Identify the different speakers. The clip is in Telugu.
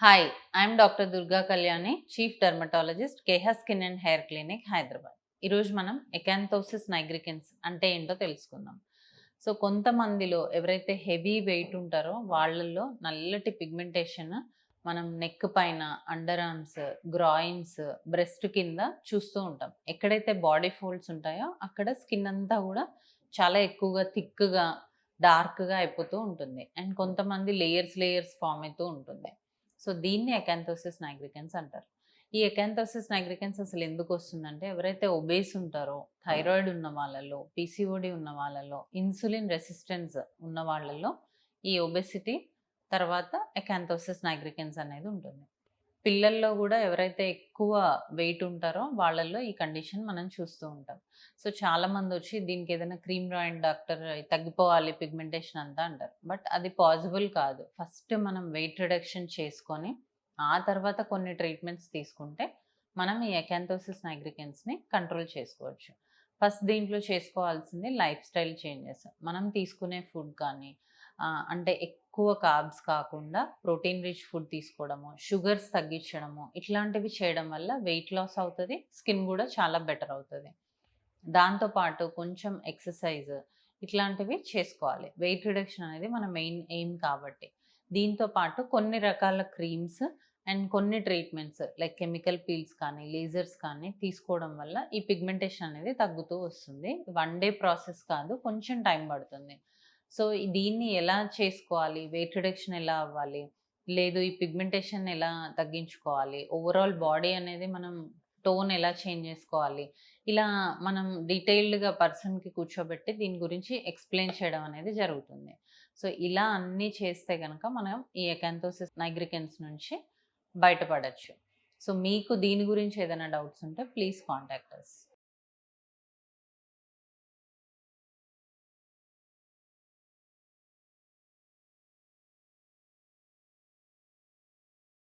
Speaker 1: Hi, I'm doctor Durga Kalyani, chief dermatologist, Keha skin and hair clinic, Hyderabad. ఈరోజు మనం ఎకాంతోసిస్ నైగ్రికెన్స్ అంటే ఏంటో తెలుసుకుందాం. సో కొంతమందిలో ఎవరైతే హెవీ వెయిట్ ఉంటారో వాళ్ళల్లో నల్లటి పిగ్మెంటేషన్ మనం నెక్ పైన, అండర్ ఆర్మ్స్, గ్రాయిన్స్, బ్రెస్ట్ కింద చూస్తూ ఉంటాం. ఎక్కడైతే బాడీ ఫోల్డ్స్ ఉంటాయో అక్కడ స్కిన్ అంతా కూడా చాలా ఎక్కువగా థిక్‌గా, డార్క్‌గా అయిపోతూ ఉంటుంది. అండ్ కొంతమంది లేయర్స్ ఫార్మ్ అయితూ ఉంటుంది. సో దీన్ని ఎకాంతోసిస్ నైగ్రికెన్స్ అంటారు. ఈ ఎకాంతోసిస్ నైగ్రికెన్స్ అసలు ఎందుకు వస్తుందంటే ఎవరైతే ఒబేస్ ఉంటారో, థైరాయిడ్ ఉన్న వాళ్ళలో, పీసీఓడి ఉన్న వాళ్ళలో, ఇన్సులిన్ రెసిస్టెన్స్ ఉన్న వాళ్ళలో ఈ ఒబెసిటీ తర్వాత ఎకాంతోసిస్ నైగ్రికెన్స్ అనేది ఉంటుంది. పిల్లల్లో గూడా ఎవరైతే ఎక్కువ వెయిట్ ఉంటారో వాళ్ళల్లో ఈ కండిషన్ మనం చూస్తూ ఉంటాం. సో చాలామందొచ్చి దీనికేదైనా క్రీమ్ రాయండి డాక్టర్ తగ్గిపోవాలి పిగ్మెంటేషన్ అంతా అంటారు. బట్ అది పాసిబుల్ కాదు. ఫస్ట్ మనం వెయిట్ రిడక్షన్ చేసుకొని, ఆ తర్వాత కొన్ని ట్రీట్మెంట్స్ తీసుకుంటే మనం ఈ ఎకాంతోసిస్ నైగ్రికెన్స్‌ని కంట్రోల్ చేసుకోవచ్చు. ఫస్ట్ దీంట్లో చేసుకోవాల్సింది లైఫ్ స్టైల్ చేంజెస్. మనం తీసుకునే ఫుడ్ కానీ అంటే ఎక్కువ కార్బ్స్ కాకుండా ప్రోటీన్ రిచ్ ఫుడ్ తీసుకోవడము, షుగర్స్ తగ్గించడము, ఇట్లాంటివి చేయడం వల్ల వెయిట్ లాస్ అవుతది. స్కిన్ గూడా చాలా బెటర్ అవుతది. దాంతో పాటు కొంచెం ఎక్సర్సైజ్ ఇట్లాంటివి చేసుకోవాలి. వెయిట్ రిడక్షన్ అనేది మన మెయిన్ ఎయిమ్ కాబట్టి. దీంతో పాటు కొన్ని రకాల క్రీమ్స్ అండ్ కొన్ని ట్రీట్మెంట్స్ లైక్ కెమికల్ పీల్స్ కానీ, లేజర్స్ కానీ తీసుకోవడం వల్ల ఈ పిగ్మెంటేషన్ అనేది తగ్గుతూ వస్తుంది. వన్ డే ప్రాసెస్ కాదు, కొంచెం టైం పడుతుంది. సో దీన్ని ఎలా చేసుకోవాలి? వెయిట్ రిడక్షన్ ఎలా అవ్వాలి? లేదు ఈ పిగ్మెంటేషన్ ఎలా తగ్గించుకోవాలి? ఓవరాల్ బాడీ అనేది మనం టోన్ ఎలా చేంజ్ చేసుకోవాలి? ఇలా మనం డీటెయిల్డ్‌గా పర్సన్‌కి కూర్చోబెట్టి దీని గురించి ఎక్స్‌ప్లెయిన్ చేయడం అనేది జరుగుతుంది. సో ఇలా అన్నీ చేస్తే గనక మనం ఈ ఎకాంతోసిస్ నైగ్రికెన్స్ నుంచి బయటపడొచ్చు. సో మీకు దీని గురించి ఏదైనా డౌట్స్ ఉంటే ప్లీజ్ కాంటాక్ట్ అస్.